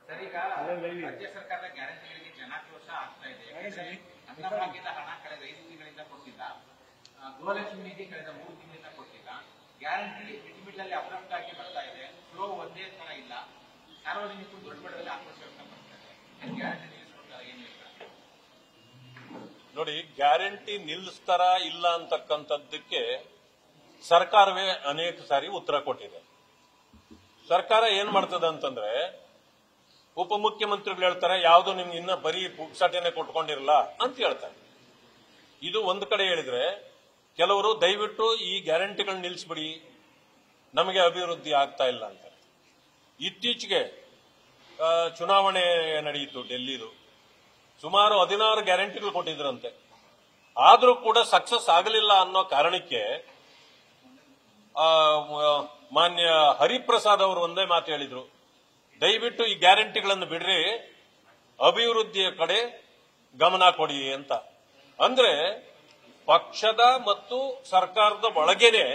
Sir, ಈಗ ರಾಜ್ಯ ಸರ್ಕಾರದ ಗ್ಯಾರಂಟಿಗಳಿಗೆ ಜನಾಕ್ರೋಶ ಆಗ್ತಾ ಇದೆ. ಅನ್ನಭಾಗ್ಯದ ಹಣ ಕಳೆದ 5 ತಿಂಗಳಿಂದ ಕೊಟ್ಟಿಲ್ಲ, ಗೃಹಲಕ್ಷ್ಮಿ ನಿಧಿ ಕಳೆದ 3 ತಿಂಗಳಿಂದ ಕೊಟ್ಟಿಲ್ಲ, ಗ್ಯಾರಂಟಿ ಮಿಡ್ಲ್ ಅಪ್ರಪ್ಟ್ ಆಗಿ ಬರ್ತಾ ಇದೆ, ಫ್ಲೋ ಒಂದೇ ತರ ಇಲ್ಲ, ಸಾರ್ವಜನಿಕರು ದೊಡ್ಡ ಮಟ್ಟದಲ್ಲಿ ಆಕ್ರೋಶ ವ್ಯಕ್ತಪಡಿಸ್ತಾರೆ. ಗ್ಯಾರಂಟಿ ನಿಲ್ಲಿಸ್ಕೊಡ್ತಾರೆ, ಏನಿಲ್ಲ ನೋಡಿ. ಗ್ಯಾರಂಟಿ ನಿಲ್ಲಿಸ್ತಾರ ಇಲ್ಲ ಅಂತಕ್ಕಂಥದ್ದಕ್ಕೆ ಸರ್ಕಾರವೇ ಅನೇಕ ಸಾರಿ ಉತ್ತರ ಕೊಟ್ಟಿದೆ. ಸರ್ಕಾರ ಏನ್ ಮಾಡ್ತದೆ ಅಂತಂದ್ರೆ, ಉಪಮುಖ್ಯಮಂತ್ರಿಗಳು ಹೇಳ್ತಾರೆ ಯಾವುದು ನಿಮ್ಗೆ ಇನ್ನ ಬರೀ ಪುಕ್ಸಟೆನೆ ಕೊಟ್ಕೊಂಡಿರಲ್ಲ ಅಂತ ಹೇಳ್ತಾರೆ. ಇದು ಒಂದು ಕಡೆ ಹೇಳಿದ್ರೆ, ಕೆಲವರು ದಯವಿಟ್ಟು ಈ ಗ್ಯಾರಂಟಿಗಳನ್ನ ನಿಲ್ಲಿಸ್ಬಿಡಿ, ನಮಗೆ ಅಭಿವೃದ್ಧಿ ಆಗ್ತಾ ಇಲ್ಲ ಅಂತ. ಇತ್ತೀಚೆಗೆ ಚುನಾವಣೆ ನಡೆಯಿತು ಡೆಲ್ಲಿದು, ಸುಮಾರು 16 ಗ್ಯಾರಂಟಿಗಳು ಕೊಟ್ಟಿದ್ರಂತೆ. ಆದ್ರೂ ಕೂಡ ಸಕ್ಸಸ್ ಆಗಲಿಲ್ಲ ಅನ್ನೋ ಕಾರಣಕ್ಕೆ ಮಾನ್ಯ ಹರಿಪ್ರಸಾದ್ ಅವರು ಒಂದೇ ಮಾತು ಹೇಳಿದ್ರು, ದಯವಿಟ್ಟು ಈ ಗ್ಯಾರಂಟಿಗಳನ್ನು ಬಿಡ್ರಿ, ಅಭಿವೃದ್ಧಿಯ ಕಡೆ ಗಮನ ಕೊಡಿ ಅಂತ. ಅಂದ್ರೆ ಪಕ್ಷದ ಮತ್ತು ಸರ್ಕಾರದ ಒಳಗೇನೆ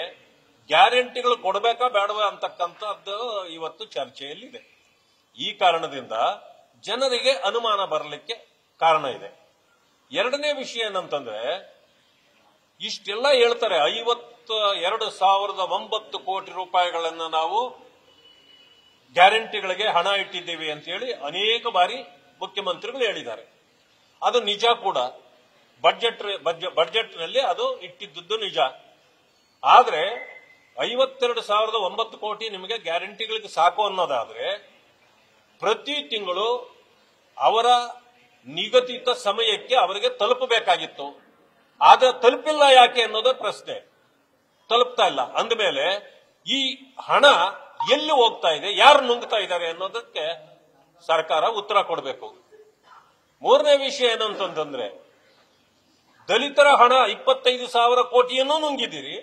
ಗ್ಯಾರಂಟಿಗಳು ಕೊಡಬೇಕಾ ಬೇಡವಾ ಅಂತಕ್ಕಂಥದ್ದು ಇವತ್ತು ಚರ್ಚೆಯಲ್ಲಿದೆ. ಈ ಕಾರಣದಿಂದ ಜನರಿಗೆ ಅನುಮಾನ ಬರಲಿಕ್ಕೆ ಕಾರಣ ಇದೆ. ಎರಡನೇ ವಿಷಯ ಏನಂತಂದ್ರೆ, ಇಷ್ಟೆಲ್ಲ ಹೇಳ್ತಾರೆ, 52,009 ಕೋಟಿ ರೂಪಾಯಿಗಳನ್ನು ನಾವು ಗ್ಯಾರಂಟಿಗಳಿಗೆ ಹಣ ಇಟ್ಟಿದ್ದೀವಿ ಅಂತ ಹೇಳಿ ಅನೇಕ ಬಾರಿ ಮುಖ್ಯಮಂತ್ರಿಗಳು ಹೇಳಿದ್ದಾರೆ. ಅದು ನಿಜ ಕೂಡ, ಬಜೆಟ್ನಲ್ಲಿ ಅದು ಇಟ್ಟಿದ್ದು ನಿಜ. ಆದ್ರೆ 52,009 ಕೋಟಿ ನಿಮಗೆ ಗ್ಯಾರಂಟಿಗಳಿಗೆ ಸಾಕು ಅನ್ನೋದಾದ್ರೆ, ಪ್ರತಿ ತಿಂಗಳು ಅವರ ನಿಗದಿತ ಸಮಯಕ್ಕೆ ಅವರಿಗೆ ತಲುಪಬೇಕಾಗಿತ್ತು. ಆದ್ರೆ ತಲುಪಿಲ್ಲ ಯಾಕೆ ಅನ್ನೋದು ಪ್ರಶ್ನೆ. ತಲುಪ್ತಾ ಇಲ್ಲ ಅಂದಮೇಲೆ ಈ ಹಣ ಎಲ್ಲಿ ಹೋಗ್ತಾ ಇದೆ, ಯಾರು ನುಂಗ್ತಾ ಇದ್ದಾರೆ ಅನ್ನೋದಕ್ಕೆ ಸರ್ಕಾರ ಉತ್ತರ ಕೊಡಬೇಕು. ಮೂರನೇ ವಿಷಯ ಏನಂತಂದ್ರೆ, ದಲಿತರ ಹಣ 25,000 ಕೋಟಿಯನ್ನು ನುಂಗಿದ್ದೀರಿ,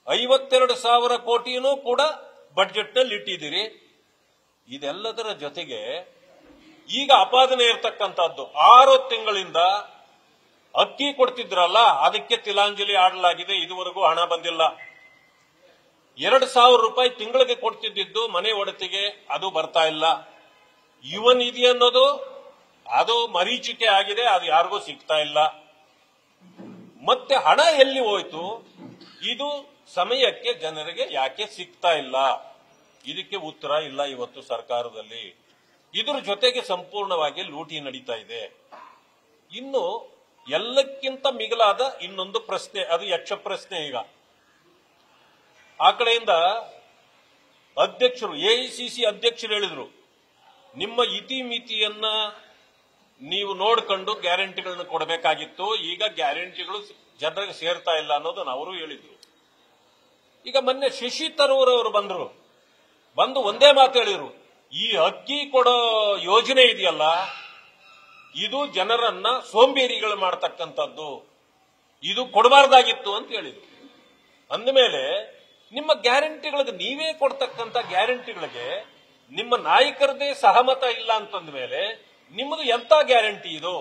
52,000 ಕೋಟಿಯನ್ನು ಕೂಡ ಬಜೆಟ್ನಲ್ಲಿ ಇಟ್ಟಿದ್ದೀರಿ. ಇದೆಲ್ಲದರ ಜೊತೆಗೆ ಈಗ ಅಪಾದನೆ ಇರತಕ್ಕಂಥದ್ದು 6 ತಿಂಗಳಿಂದ ಅಕ್ಕಿ ಕೊಡ್ತಿದ್ರಲ್ಲ, ಅದಕ್ಕೆ ತಿಲಾಂಜಲಿ ಆಡಲಾಗಿದೆ, ಇದುವರೆಗೂ ಹಣ ಬಂದಿಲ್ಲ. 2,000 ರೂಪಾಯಿ ತಿಂಗಳಿಗೆ ಕೊಡ್ತಿದ್ದು ಮನೆ ಒಡತಿಗೆ, ಅದು ಬರ್ತಾ ಇಲ್ಲ. ಯುವ ನಿಧಿ ಅನ್ನೋದು ಅದು ಮರೀಚಿಕೆ ಆಗಿದೆ, ಅದು ಯಾರಿಗೂ ಸಿಗ್ತಾ ಇಲ್ಲ. ಮತ್ತೆ ಹಣ ಎಲ್ಲಿ ಹೋಯ್ತು, ಇದು ಸಮಯಕ್ಕೆ ಜನರಿಗೆ ಯಾಕೆ ಸಿಗ್ತಾ ಇಲ್ಲ, ಇದಕ್ಕೆ ಉತ್ತರ ಇಲ್ಲ ಇವತ್ತು ಸರ್ಕಾರದಲ್ಲಿ. ಇದರ ಜೊತೆಗೆ ಸಂಪೂರ್ಣವಾಗಿ ಲೂಟಿ ನಡೀತಾ ಇದೆ. ಇನ್ನು ಎಲ್ಲಕ್ಕಿಂತ ಮಿಗಿಲಾದ ಇನ್ನೊಂದು ಪ್ರಶ್ನೆ, ಅದು ಯಕ್ಷ ಪ್ರಶ್ನೆ. ಈಗ ಆ ಕಡೆಯಿಂದ ಅಧ್ಯಕ್ಷರು, ಎಐಸಿಸಿ ಅಧ್ಯಕ್ಷರು ಹೇಳಿದ್ರು, ನಿಮ್ಮ ಇತಿಮಿತಿಯನ್ನ ನೀವು ನೋಡ್ಕೊಂಡು ಗ್ಯಾರಂಟಿಗಳನ್ನ ಕೊಡಬೇಕಾಗಿತ್ತು, ಈಗ ಗ್ಯಾರಂಟಿಗಳು ಜನರಿಗೆ ಸೇರ್ತಾ ಇಲ್ಲ ಅನ್ನೋದನ್ನ ಅವರು ಹೇಳಿದ್ರು. ಈಗ ಮೊನ್ನೆ ಶಶಿ ತರೂರ್ ಅವರು ಬಂದು ಒಂದೇ ಮಾತು ಹೇಳಿದ್ರು, ಈ ಅಕ್ಕಿ ಕೊಡೋ ಯೋಜನೆ ಇದೆಯಲ್ಲ, ಇದು ಜನರನ್ನ ಸೋಂಬೇರಿಗಳು ಮಾಡತಕ್ಕಂಥದ್ದು, ಇದು ಕೊಡಬಾರ್ದಾಗಿತ್ತು ಅಂತ ಹೇಳಿದ್ರು. ಅಂದಮೇಲೆ ನಿಮ್ಮ ಗ್ಯಾರಂಟಿಗಳಿಗೆ, ನೀವೇ ಕೊಡ್ತಕ್ಕಂಥ ಗ್ಯಾರಂಟಿಗಳಿಗೆ ನಿಮ್ಮ ನಾಯಕರದೇ ಸಹಮತ ಇಲ್ಲ ಅಂತಂದ ಮೇಲೆ ನಿಮ್ಮದು ಎಂತ ಗ್ಯಾರಂಟಿ ಇದು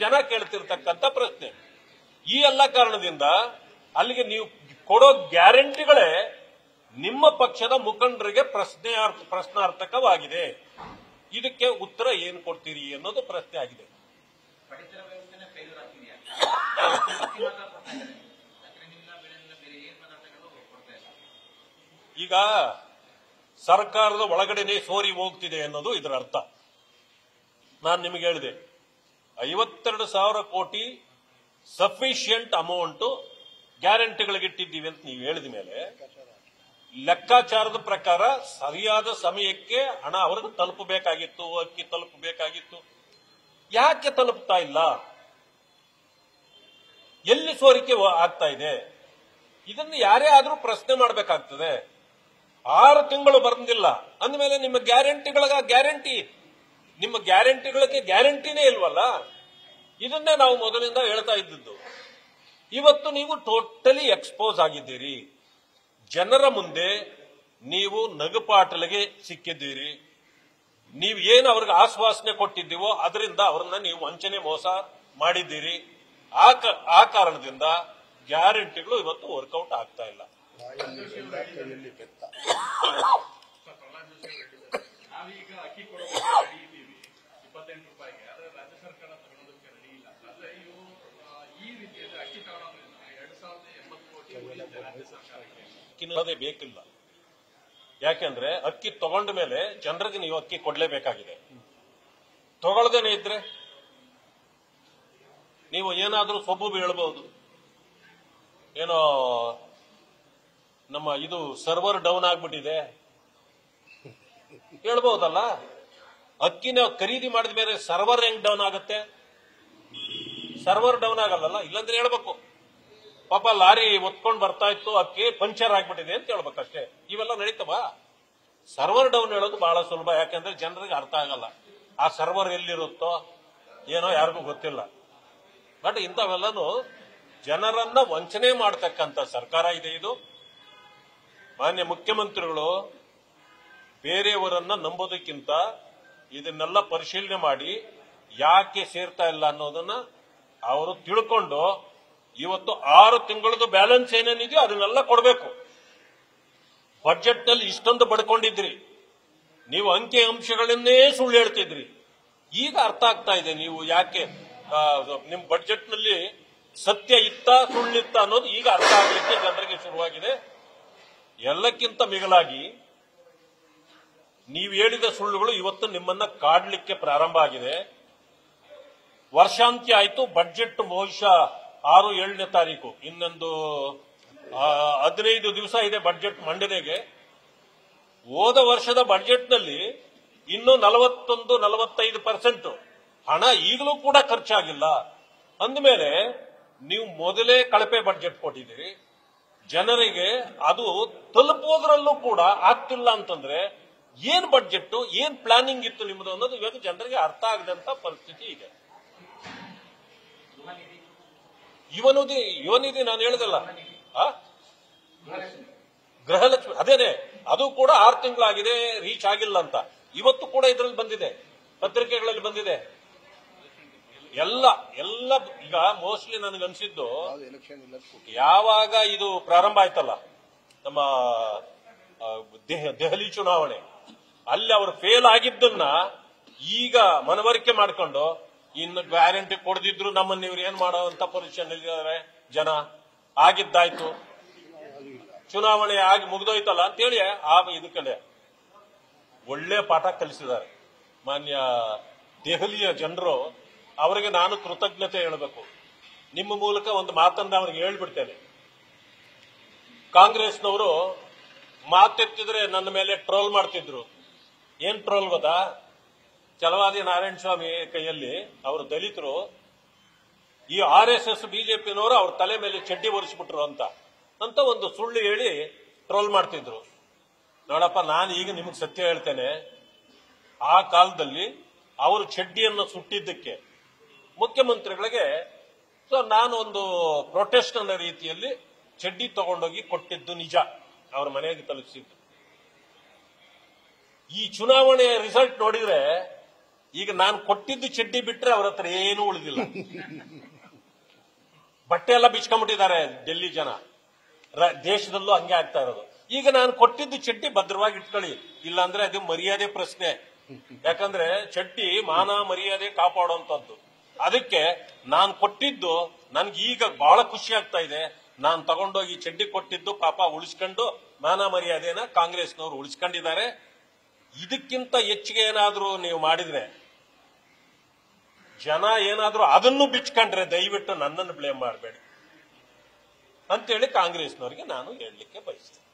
ಜನ ಕೇಳ್ತಿರ್ತಕ್ಕಂಥ ಪ್ರಶ್ನೆ. ಈ ಎಲ್ಲ ಕಾರಣದಿಂದ ಅಲ್ಲಿಗೆ ನೀವು ಕೊಡೋ ಗ್ಯಾರಂಟಿಗಳೇ ನಿಮ್ಮ ಪಕ್ಷದ ಮುಖಂಡರಿಗೆ ಪ್ರಶ್ನಾರ್ಥಕವಾಗಿದೆ. ಇದಕ್ಕೆ ಉತ್ತರ ಏನು ಕೊಡ್ತೀರಿ ಅನ್ನೋದು ಪ್ರಶ್ನೆ ಆಗಿದೆ. ಪಡಿತರ ವ್ಯವಸ್ಥೆನೇ ಫೇಲ್ಯೂರ್ ಆಗ್ತಿದೆಯಾ? ಈಗ ಸರ್ಕಾರದ ಒಳಗಡೆನೆ ಸೋರಿ ಹೋಗ್ತಿದೆ ಅನ್ನೋದು ಇದರ ಅರ್ಥ. ನಾನು ನಿಮಗೆ ಹೇಳಿದೆ, 52,000 ಕೋಟಿ ಸಫಿಷಿಯಂಟ್ ಅಮೌಂಟ್ ಗ್ಯಾರಂಟಿಗಳಿಗೆ ಇಟ್ಟಿದ್ದೀವಿ ಅಂತ ನೀವು ಹೇಳಿದ ಮೇಲೆ, ಲೆಕ್ಕಾಚಾರದ ಪ್ರಕಾರ ಸರಿಯಾದ ಸಮಯಕ್ಕೆ ಹಣ ಅವರಿಗೆ ತಲುಪಬೇಕಾಗಿತ್ತು, ಅಕ್ಕಿ ತಲುಪಬೇಕಾಗಿತ್ತು. ಯಾಕೆ ತಲುಪ್ತಾ ಇಲ್ಲ? ಎಲ್ಲಿ ಸೋರಿಕೆ ಆಗ್ತಾ ಇದೆ? ಇದನ್ನು ಯಾರೇ ಆದ್ರೂ ಪ್ರಶ್ನೆ ಮಾಡಬೇಕಾಗ್ತದೆ. 6 ತಿಂಗಳು ಬಂದಿಲ್ಲ ಅಂದಮೇಲೆ ನಿಮ್ಮ ನಿಮ್ಮ ಗ್ಯಾರಂಟಿಗಳಿಗೆ ಗ್ಯಾರಂಟಿನೇ ಇಲ್ವಲ್ಲ. ಇದನ್ನೇ ನಾವು ಮೊದಲಿಂದ ಹೇಳ್ತಾ ಇದ್ದದ್ದು. ಇವತ್ತು ನೀವು ಟೋಟಲಿ ಎಕ್ಸ್ಪೋಸ್ ಆಗಿದ್ದೀರಿ. ಜನರ ಮುಂದೆ ನೀವು ನಗುಪಾಟಲಿಗೆ ಸಿಕ್ಕಿದ್ದೀರಿ. ನೀವು ಏನು ಅವ್ರಿಗೆ ಆಶ್ವಾಸನೆ ಕೊಟ್ಟಿದ್ದೀವೋ ಅದರಿಂದ ಅವರನ್ನ ನೀವು ವಂಚನೆ ಮೋಸ ಮಾಡಿದ್ದೀರಿ. ಆ ಕಾರಣದಿಂದ ಗ್ಯಾರಂಟಿಗಳು ಇವತ್ತು ವರ್ಕೌಟ್ ಆಗ್ತಾ ಇಲ್ಲ. ನಾವೀಗ ಅಕ್ಕಿ ಕೊಡೋದಕ್ಕೆ ರೆಡಿ ಇದ್ದೀವಿ 28 ರೂಪಾಯಿಗೆ, ಆದರೆ ರಾಜ್ಯ ಸರ್ಕಾರ ತಗೊಳ್ಳೋದಕ್ಕೆ ರೆಡಿ ಇಲ್ಲ. ಆದರೆ ಇವು ಈ ರೀತಿಯಲ್ಲಿ ಅಕ್ಕಿ ತಗೊಳ್ಳೋದ್ರಿಂದ 2080 ಕೋಟಿ ಉಳಿಯುತ್ತೆ ರಾಜ್ಯ ಸರ್ಕಾರಕ್ಕೆ. ಬೇಕಿಲ್ಲ. ಯಾಕೆಂದ್ರೆ ಅಕ್ಕಿ ತಗೊಂಡ ಮೇಲೆ ಜನರಿಗೆ ನೀವು ಅಕ್ಕಿ ಕೊಡ್ಲೇಬೇಕಾಗಿದೆ. ತಗೊಳ್ದೇನೆ ಇದ್ರೆ ನೀವು ಏನಾದ್ರೂ ಸೊಬ್ಬು ಹೇಳ್ಬಹುದು, ಏನೋ ನಮ್ಮ ಇದು ಸರ್ವರ್ ಡೌನ್ ಆಗ್ಬಿಟ್ಟಿದೆ ಹೇಳ್ಬಹುದಲ್ಲ. ಅಕ್ಕಿನ ಖರೀದಿ ಮಾಡಿದ ಮೇಲೆ ಸರ್ವರ್ ಹೆಂಗ್ ಡೌನ್ ಆಗುತ್ತೆ? ಸರ್ವರ್ ಡೌನ್ ಆಗಲ್ಲ. ಇಲ್ಲಾಂದ್ರೆ ಹೇಳ್ಬೇಕು, ಪಾಪ ಲಾರಿ ಒತ್ಕೊಂಡು ಬರ್ತಾ ಇತ್ತು, ಅಕ್ಕಿ ಪಂಚರ್ ಆಗ್ಬಿಟ್ಟಿದೆ ಅಂತ ಹೇಳ್ಬೇಕಷ್ಟೇ. ಇವೆಲ್ಲ ನಡೀತವ? ಸರ್ವರ್ ಡೌನ್ ಹೇಳೋದು ಬಹಳ ಸುಲಭ, ಯಾಕಂದ್ರೆ ಜನರಿಗೆ ಅರ್ಥ ಆಗಲ್ಲ. ಆ ಸರ್ವರ್ ಎಲ್ಲಿರುತ್ತೋ ಏನೋ ಯಾರಿಗೂ ಗೊತ್ತಿಲ್ಲ. ಬಟ್ ಇಂಥವೆಲ್ಲನೂ ಜನರನ್ನ ವಂಚನೆ ಮಾಡತಕ್ಕಂಥ ಸರ್ಕಾರ ಇದೆ ಇದು. ಮಾನ್ಯ ಮುಖ್ಯಮಂತ್ರಿಗಳು ಬೇರೆಯವರನ್ನ ನಂಬೋದಕ್ಕಿಂತ ಇದನ್ನೆಲ್ಲ ಪರಿಶೀಲನೆ ಮಾಡಿ ಯಾಕೆ ಸೇರ್ತಾ ಇಲ್ಲ ಅನ್ನೋದನ್ನ ಅವರು ತಿಳ್ಕೊಂಡು ಇವತ್ತು 6 ತಿಂಗಳದ್ದು ಬ್ಯಾಲೆನ್ಸ್ ಏನೇನಿದೆಯೋ ಅದನ್ನೆಲ್ಲ ಕೊಡಬೇಕು. ಬಜೆಟ್ ನಲ್ಲಿ ಇಷ್ಟೊಂದು ಬಡ್ಕೊಂಡಿದ್ರಿ ನೀವು, ಅಂಕಿ ಅಂಶಗಳನ್ನೇ ಸುಳ್ಳು ಹೇಳ್ತಿದ್ರಿ. ಈಗ ಅರ್ಥ ಆಗ್ತಾ ಇದೆ ನೀವು ಯಾಕೆ ನಿಮ್ ಬಜೆಟ್ ನಲ್ಲಿ ಸತ್ಯ ಇತ್ತ ಸುಳ್ಳಿತ್ತ ಅನ್ನೋದು ಈಗ ಅರ್ಥ ಆಗಲಿಕ್ಕೆ ಜನರಿಗೆ ಶುರುವಾಗಿದೆ. ಎಲ್ಲಕ್ಕಿಂತ ಮಿಗಿಲಾಗಿ ನೀವು ಹೇಳಿದ ಸುಳ್ಳುಗಳು ಇವತ್ತು ನಿಮ್ಮನ್ನ ಕಾಡ್ಲಿಕ್ಕೆ ಪ್ರಾರಂಭ ಆಗಿದೆ. ವರ್ಷಾಂತ್ಯ ಆಯ್ತು, ಬಜೆಟ್ ಬಹುಶಃ 6-7ನೇ ತಾರೀಕು, ಇನ್ನೊಂದು 15 ದಿವಸ ಇದೆ ಬಜೆಟ್ ಮಂಡನೆಗೆ. ಹೋದ ವರ್ಷದ ಬಜೆಟ್ ನಲ್ಲಿ ಇನ್ನೂ 41-45% ಹಣ ಈಗಲೂ ಕೂಡ ಖರ್ಚಾಗಿಲ್ಲ. ಅಂದಮೇಲೆ ನೀವು ಮೊದಲೇ ಕಳಪೆ ಬಜೆಟ್ ಕೊಟ್ಟಿದ್ದೀರಿ, ಜನರಿಗೆ ಅದು ತಲುಪೋದ್ರಲ್ಲೂ ಕೂಡ ಆಗ್ತಿಲ್ಲ ಅಂತಂದ್ರೆ ಏನ್ ಬಜೆಟ್, ಏನ್ ಪ್ಲಾನಿಂಗ್ ಇತ್ತು ನಿಮ್ಮದು ಅನ್ನೋದು ಇವಾಗ ಜನರಿಗೆ ಅರ್ಥ ಆಗದಂತ ಪರಿಸ್ಥಿತಿ ಇದೆ. ಯುವನಿಧಿ ನಾನು ಹೇಳಿದಲ್ಲ, ಗೃಹಲಕ್ಷ್ಮಿ ಅದೇನೆ, ಅದು ಕೂಡ 6 ತಿಂಗಳಾಗಿದೆ, ರೀಚ್ ಆಗಿಲ್ಲ ಅಂತ ಇವತ್ತು ಕೂಡ ಇದರಲ್ಲಿ ಬಂದಿದೆ, ಪತ್ರಿಕೆಗಳಲ್ಲಿ ಬಂದಿದೆ. ಎಲ್ಲ ಈಗ ಮೋಸ್ಟ್ಲಿ ನನಗನ್ಸಿದ್ದು ಯಾವಾಗ ಇದು ಪ್ರಾರಂಭ ಆಯ್ತಲ್ಲ ನಮ್ಮ ದೆಹಲಿ ಚುನಾವಣೆ, ಅಲ್ಲಿ ಅವರು ಫೇಲ್ ಆಗಿದ್ದನ್ನ ಈಗ ಮನವರಿಕೆ ಮಾಡ್ಕೊಂಡು ಇನ್ನು ಗ್ಯಾರಂಟಿ ಕೊಡದಿದ್ರು ನಮ್ಮನ್ನ ಇವ್ರು ಏನ್ ಮಾಡೋ ಅಂತ ಪೊಸಿಷನ್ ಇದ್ದಾರೆ ಜನ. ಆಗಿದ್ದಾಯ್ತು, ಚುನಾವಣೆ ಆಗಿ ಮುಗಿದೋಯ್ತಲ್ಲ ಅಂತೇಳಿ ಇದಕ್ಕೆ ಒಳ್ಳೆ ಪಾಠ ಕಲಿಸಿದ್ದಾರೆ ಮಾನ್ಯ ದೆಹಲಿಯ ಜನರು. ಅವರಿಗೆ ನಾನು ಕೃತಜ್ಞತೆ ಹೇಳಬೇಕು. ನಿಮ್ಮ ಮೂಲಕ ಒಂದು ಮಾತನ್ನ ಅವ್ರಿಗೆ ಹೇಳ್ಬಿಡ್ತೇನೆ. ಕಾಂಗ್ರೆಸ್ನವರು ಮಾತೆತ್ತಿದ್ರೆ ನನ್ನ ಮೇಲೆ ಟ್ರೋಲ್ ಮಾಡ್ತಿದ್ರು. ಏನ್ ಟ್ರೋಲ್ ಗೊತ್ತಾ? ಛಲವಾದಿ ನಾರಾಯಣ ಸ್ವಾಮಿ ಕೈಯಲ್ಲಿ ಅವರು ದಲಿತರು, ಈ RSS ಬಿಜೆಪಿನವರು ಅವ್ರ ತಲೆ ಮೇಲೆ ಚಡ್ಡಿ ಒರೆಸ್ಬಿಟ್ರು ಅಂತ ಒಂದು ಸುಳ್ಳು ಹೇಳಿ ಟ್ರೋಲ್ ಮಾಡ್ತಿದ್ರು. ನೋಡಪ್ಪ, ನಾನು ಈಗ ನಿಮಗೆ ಸತ್ಯ ಹೇಳ್ತೇನೆ. ಆ ಕಾಲದಲ್ಲಿ ಅವರು ಚಡ್ಡಿಯನ್ನು ಸುಟ್ಟಿದ್ದಕ್ಕೆ ಮುಖ್ಯಮಂತ್ರಿಗಳಿಗೆ ನಾನು ಒಂದು ಪ್ರೊಟೆಸ್ಟ್ ಅನ್ನೋ ರೀತಿಯಲ್ಲಿ ಚಡ್ಡಿ ತಗೊಂಡೋಗಿ ಕೊಟ್ಟಿದ್ದು ನಿಜ, ಅವ್ರ ಮನೆಗೆ ತಲುಪಿಸಿದ್ದು. ಈ ಚುನಾವಣೆಯ ರಿಸಲ್ಟ್ ನೋಡಿದ್ರೆ ಈಗ ನಾನು ಕೊಟ್ಟಿದ್ದು ಚಡ್ಡಿ ಬಿಟ್ರೆ ಅವ್ರ ಹತ್ರ ಏನೂ ಉಳಿದಿಲ್ಲ. ಬಟ್ಟೆ ಎಲ್ಲ ಬಿಚ್ಕೊಂಡ್ಬಿಟ್ಟಿದ್ದಾರೆ ಡೆಲ್ಲಿ ಜನ. ದೇಶದಲ್ಲೂ ಹಂಗೆ ಆಗ್ತಾ ಇರೋದು. ಈಗ ನಾನು ಕೊಟ್ಟಿದ್ದು ಚಡ್ಡಿ ಭದ್ರವಾಗಿ ಇಟ್ಕೊಳ್ಳಿ, ಇಲ್ಲಾಂದ್ರೆ ಅದು ಮರ್ಯಾದೆ ಪ್ರಶ್ನೆ. ಯಾಕಂದ್ರೆ ಚಡ್ಡಿ ಮಾನ ಮರ್ಯಾದೆ ಕಾಪಾಡುವಂತದ್ದು. ಅದಕ್ಕೆ ನಾನು ಕೊಟ್ಟಿದ್ದು ನನ್ಗೆ ಈಗ ಬಹಳ ಖುಷಿ ಆಗ್ತಾ ಇದೆ. ನಾನು ತಗೊಂಡೋಗಿ ಚಡ್ಡಿ ಕೊಟ್ಟಿದ್ದು ಪಾಪ ಉಳಿಸ್ಕೊಂಡು ಮಾನ ಮರ್ಯಾದೆನ ಕಾಂಗ್ರೆಸ್ನವರು ಉಳಿಸ್ಕೊಂಡಿದ್ದಾರೆ. ಇದಕ್ಕಿಂತ ಹೆಚ್ಚಿಗೆ ಏನಾದ್ರೂ ನೀವು ಮಾಡಿದ್ರೆ, ಜನ ಏನಾದ್ರೂ ಅದನ್ನು ಬಿಚ್ಕೊಂಡ್ರೆ ದಯವಿಟ್ಟು ನನ್ನನ್ನು ಬ್ಲೇಮ್ ಮಾಡಬೇಡಿ ಅಂತೇಳಿ ಕಾಂಗ್ರೆಸ್ನವರಿಗೆ ನಾನು ಹೇಳಲಿಕ್ಕೆ ಬಯಸ್ತೇನೆ.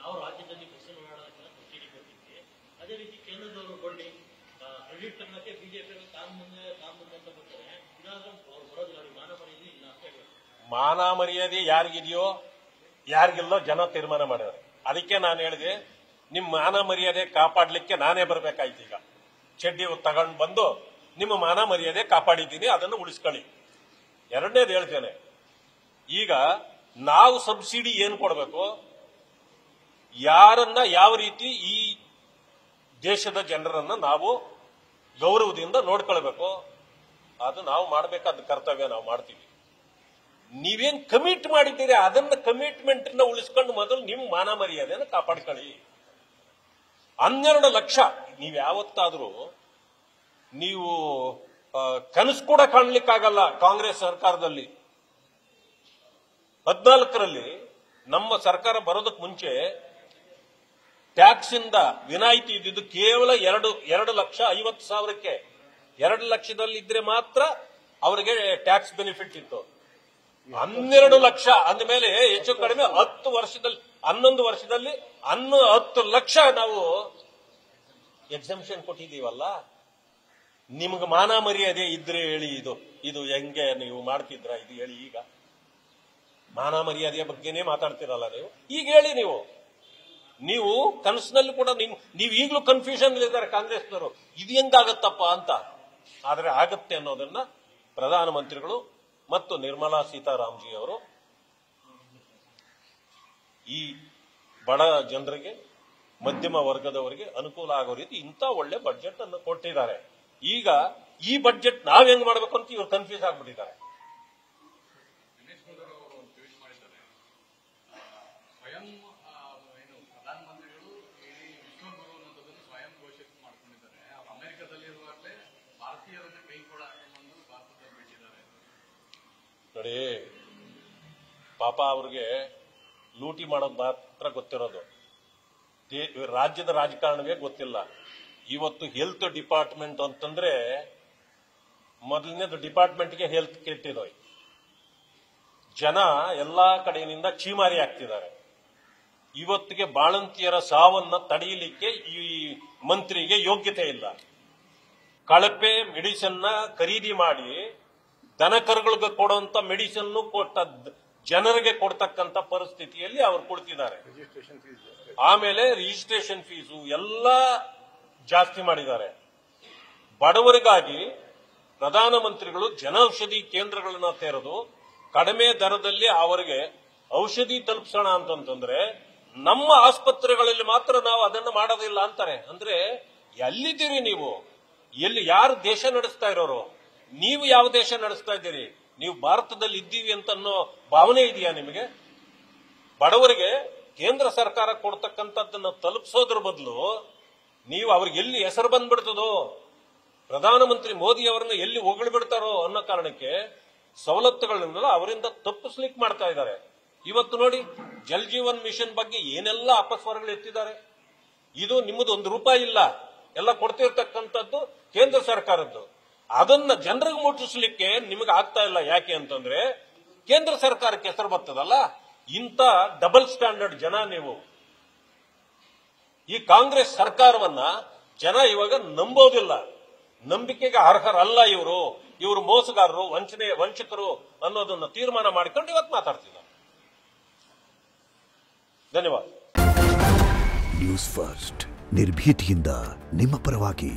ನಾವು ರಾಜ್ಯದಲ್ಲಿ ಬಸ್ಸನ್ನು ಓಡಾಡೋದಕ್ಕೆಲ್ಲ ಸಬ್ಸಿಡಿ ಕೊಟ್ಟಿದ್ವಿ, ಅದೇ ರೀತಿ ಕೇಂದ್ರದವರು ಕೊಂಡಿ ಕ್ರೆಡಿಟ್ ತಗೊಳಕ್ಕೆ ಬಿಜೆಪಿ ತಾನು ಮುಂದೆ ಅಂತ ಬರ್ತಾರೆ. ಇದಾದ್ರೂ ಅವ್ರು ಬರೋದಿಲ್ಲ, ಅವ್ರಿಗೆ ಮಾನ ಮರ್ಯಾದೆ ಇಲ್ಲ ಅಂತ ಹೇಳಿ. ಮಾನ ಮರ್ಯಾದೆ ಯಾರಿಗಿದೆಯೋ ಯಾರಿಗಿಲ್ಲೋ ಜನ ತೀರ್ಮಾನ ಮಾಡಿದ್ದಾರೆ. ಅದಕ್ಕೆ ನಾನು ಹೇಳಿದೆ, ನಿಮ್ಮ ಮಾನ ಮರ್ಯಾದೆ ಕಾಪಾಡ್ಲಿಕ್ಕೆ ನಾನೇ ಬರ್ಬೇಕಾಯ್ತು. ಈಗ ಚಡ್ಡಿ ತಗೊಂಡು ಬಂದು ನಿಮ್ಮ ಮಾನ ಮರ್ಯಾದೆ ಕಾಪಾಡಿದ್ದೀನಿ, ಅದನ್ನು ಉಳಿಸ್ಕೊಳ್ಳಿ. ಎರಡನೇದು ಹೇಳ್ತೇನೆ, ಈಗ ನಾವು ಸಬ್ಸಿಡಿ ಏನು ಕೊಡಬೇಕು, ಯಾರನ್ನ ಯಾವ ರೀತಿ ಈ ದೇಶದ ಜನರನ್ನ ನಾವು ಗೌರವದಿಂದ ನೋಡ್ಕೊಳ್ಬೇಕು, ಅದು ನಾವು ಮಾಡಬೇಕಾದ ಕರ್ತವ್ಯ ನಾವು ಮಾಡ್ತೀವಿ. ನೀವೇನ್ ಕಮಿಟ್ ಮಾಡಿದ್ದೀರಿ ಅದನ್ನ ಕಮಿಟ್ಮೆಂಟ್ ಉಳಿಸ್ಕೊಂಡು ಮೊದಲು ನಿಮ್ ಮಾನ ಮರ್ಯಾದೆಯನ್ನು ಕಾಪಾಡ್ಕೊಳ್ಳಿ. 12 ಲಕ್ಷ ನೀವ್ ಯಾವತ್ತಾದ್ರೂ ನೀವು ಕನಸು ಕೂಡ ಕಾಣ್ಲಿಕ್ಕಾಗಲ್ಲ. ಕಾಂಗ್ರೆಸ್ ಸರ್ಕಾರದಲ್ಲಿ 14ರಲ್ಲಿ ನಮ್ಮ ಸರ್ಕಾರ ಬರೋದಕ್ಕೆ ಮುಂಚೆ ಟ್ಯಾಕ್ಸ್ ಇಂದ ವಿನಾಯಿತಿ ಇದ್ದಿದ್ದು ಕೇವಲ 2,50,000ಕ್ಕೆ. 2 ಲಕ್ಷದಲ್ಲಿ ಇದ್ರೆ ಮಾತ್ರ ಅವರಿಗೆ ಟ್ಯಾಕ್ಸ್ ಬೆನಿಫಿಟ್ ಇತ್ತು. 12 ಲಕ್ಷ ಅಂದಮೇಲೆ ಹೆಚ್ಚು ಕಡಿಮೆ 10 ವರ್ಷದಲ್ಲಿ 11 ವರ್ಷದಲ್ಲಿ 10 ಲಕ್ಷ ನಾವು ಎಕ್ಸಂಪ್ಷನ್ ಕೊಟ್ಟಿದ್ದೀವಲ್ಲ. ನಿಮ್ಗೆ ಮಾನ ಮರ್ಯಾದೆ ಇದ್ರೆ ಹೇಳಿ, ಇದು ಹೆಂಗೆ ನೀವು ಮಾಡ್ತಿದ್ರ ಇದು ಹೇಳಿ. ಈಗ ಮಾನ ಮರ್ಯಾದೆಯ ಬಗ್ಗೆನೇ ಮಾತಾಡ್ತಿರಲ್ಲ ನೀವು. ಈಗ ಹೇಳಿ, ನೀವು ಕನಸಿನಲ್ಲಿ ಕೂಡ ನೀವು ಈಗಲೂ ಕನ್ಫ್ಯೂಷನ್ ಇದ್ದಾರೆ ಕಾಂಗ್ರೆಸ್ನವರು, ಇದು ಹೆಂಗಾಗತ್ತಪ್ಪ ಅಂತ. ಆದ್ರೆ ಆಗತ್ತೆ ಅನ್ನೋದನ್ನ ಪ್ರಧಾನಮಂತ್ರಿಗಳು ಮತ್ತು ನಿರ್ಮಲಾ ಸೀತಾರಾಮನ್ಜಿ ಅವರು ಈ ಬಡ ಜನರಿಗೆ, ಮಧ್ಯಮ ವರ್ಗದವರಿಗೆ ಅನುಕೂಲ ಆಗೋ ರೀತಿ ಇಂಥ ಒಳ್ಳೆ ಬಡ್ಜೆಟ್ ಅನ್ನು ಕೊಟ್ಟಿದ್ದಾರೆ. ಈಗ ಈ ಬಡ್ಜೆಟ್ ನಾವ್ ಹೆಂಗ್ ಮಾಡ್ಬೇಕು ಅಂತ ಇವ್ರು ಕನ್ಫ್ಯೂಸ್ ಆಗ್ಬಿಟ್ಟಿದ್ದಾರೆ. ದಿನೇಶ್ ಗುಂಡೂರಾವ್ ಅವರು ಒಂದು ಟ್ವೀಟ್ ಮಾಡಿದ್ದಾರೆ, ಸ್ವಯಂ ಪ್ರಧಾನಮಂತ್ರಿಗಳು ಇಡೀ ವಿಶ್ವಗುರು ಅನ್ನೋದನ್ನು ಸ್ವಯಂ ಘೋಷಿತ ಮಾಡ್ಕೊಂಡಿದ್ದಾರೆ. ಅಮೆರಿಕದಲ್ಲಿರುವಾಗಲೇ ಭಾರತೀಯರನ್ನು ಕೈ ಕೊಡ ಅನ್ನೋದು ಭಾರತದಲ್ಲಿ ಬಿಟ್ಟಿದ್ದಾರೆ. ನೋಡಿ, ಪಾಪ ಅವ್ರಿಗೆ ಲೂಟಿ ಮಾಡೋದು ಮಾತ್ರ ಗೊತ್ತಿರೋದು, ರಾಜ್ಯದ ರಾಜಕಾರಣವೇ ಗೊತ್ತಿಲ್ಲ. ಇವತ್ತು ಹೆಲ್ತ್ ಡಿಪಾರ್ಟ್ಮೆಂಟ್ ಅಂತಂದ್ರೆ ಮೊದಲನೇದು ಡಿಪಾರ್ಟ್ಮೆಂಟ್ಗೆ ಹೆಲ್ತ್ ಕೆಟ್ಟಿರೋಯ್. ಜನ ಎಲ್ಲಾ ಕಡೆಯಿಂದ ಚೀಮಾರಿ ಆಗ್ತಿದ್ದಾರೆ. ಇವತ್ತಿಗೆ ಬಾಣಂತಿಯರ ಸಾವನ್ನ ತಡೆಯಲಿಕ್ಕೆ ಈ ಮಂತ್ರಿಗೆ ಯೋಗ್ಯತೆ ಇಲ್ಲ. ಕಳಪೆ ಮೆಡಿಸಿನ್ ಖರೀದಿ ಮಾಡಿ ದನಕರುಗಳಿಗೆ ಕೊಡುವಂತ ಮೆಡಿಸಿನ್ ಕೊಟ್ಟ ಜನರಿಗೆ ಕೊಡ್ತಕ್ಕಂತ ಪರಿಸ್ಥಿತಿಯಲ್ಲಿ ಅವರು ಕೊಡ್ತಿದ್ದಾರೆ. ಆಮೇಲೆ ರಿಜಿಸ್ಟ್ರೇಷನ್ ಫೀಸು ಎಲ್ಲ ಜಾಸ್ತಿ ಮಾಡಿದ್ದಾರೆ. ಬಡವರಿಗಾಗಿ ಪ್ರಧಾನಮಂತ್ರಿಗಳು ಜನೌಷಧಿ ಕೇಂದ್ರಗಳನ್ನ ತೆರೆದು ಕಡಿಮೆ ದರದಲ್ಲಿ ಅವರಿಗೆ ಔಷಧಿ ತಲುಪಿಸೋಣ ಅಂತಂದ್ರೆ ನಮ್ಮ ಆಸ್ಪತ್ರೆಗಳಲ್ಲಿ ಮಾತ್ರ ನಾವು ಅದನ್ನು ಮಾಡೋದಿಲ್ಲ ಅಂತಾರೆ. ಅಂದ್ರೆ ಎಲ್ಲಿದ್ದೀರಿ ನೀವು? ಯಾರು ದೇಶ ನಡೆಸ್ತಾ ಇರೋರು? ನೀವು ಯಾವ ದೇಶ ನಡೆಸ್ತಾ ಇದ್ದೀರಿ? ನೀವು ಭಾರತದಲ್ಲಿ ಇದ್ದೀವಿ ಅಂತ ಅನ್ನೋ ಭಾವನೆ ಇದೆಯಾ ನಿಮಗೆ? ಬಡವರಿಗೆ ಕೇಂದ್ರ ಸರ್ಕಾರ ಕೊಡ್ತಕ್ಕಂಥದ್ದನ್ನ ತಲುಪಿಸೋದ್ರ ಬದಲು ನೀವು ಅವ್ರಿಗೆ ಎಲ್ಲಿ ಹೆಸರು ಬಂದ್ಬಿಡ್ತದೋ, ಪ್ರಧಾನಮಂತ್ರಿ ಮೋದಿ ಅವರನ್ನ ಎಲ್ಲಿ ಹೊಗಳ್ಬಿಡ್ತಾರೋ ಅನ್ನೋ ಕಾರಣಕ್ಕೆ ಸವಲತ್ತುಗಳನ್ನೆಲ್ಲ ಅವರಿಂದ ತಪ್ಪಿಸ್ಲಿಕ್ಕೆ ಮಾಡ್ತಾ ಇದ್ದಾರೆ. ಇವತ್ತು ನೋಡಿ, ಜಲ್ ಜೀವನ್ ಮಿಷನ್ ಬಗ್ಗೆ ಏನೆಲ್ಲ ಅಪಸ್ವರಗಳು ಎತ್ತಿದ್ದಾರೆ. ಇದು ನಿಮ್ಮದು ₹1 ಇಲ್ಲ, ಎಲ್ಲ ಕೊಡ್ತಿರ್ತಕ್ಕಂಥದ್ದು ಕೇಂದ್ರ ಸರ್ಕಾರದ್ದು. ಅದನ್ನ ಜನರಿಗೆ ಮುಟ್ಟಿಸ್ಲಿಕ್ಕೆ ನಿಮಗೆ ಆಗ್ತಾ ಇಲ್ಲ. ಯಾಕೆ ಅಂತಂದ್ರೆ ಕೇಂದ್ರ ಸರ್ಕಾರಕ್ಕೆ ಹೆಸರು ಬರ್ತದಲ್ಲ. ಇಂಥ ಡಬಲ್ ಸ್ಟ್ಯಾಂಡರ್ಡ್ ಜನ ನೀವು. ಈ ಕಾಂಗ್ರೆಸ್ ಸರ್ಕಾರವನ್ನ ಜನ ಇವಾಗ ನಂಬೋದಿಲ್ಲ, ನಂಬಿಕೆಗೆ ಅರ್ಹರಲ್ಲ. ಇವರು ಮೋಸಗಾರರು, ವಂಚಕರು ಅನ್ನೋದನ್ನ ತೀರ್ಮಾನ ಮಾಡಿಕೊಂಡು ಇವತ್ತು ಮಾತಾಡ್ತಿದ್ದಾರೆ. ಧನ್ಯವಾದ. ನ್ಯೂಸ್ ಫಸ್ಟ್, ನಿರ್ಭೀತಿಯಿಂದ ನಿಮ್ಮ ಪರವಾಗಿ.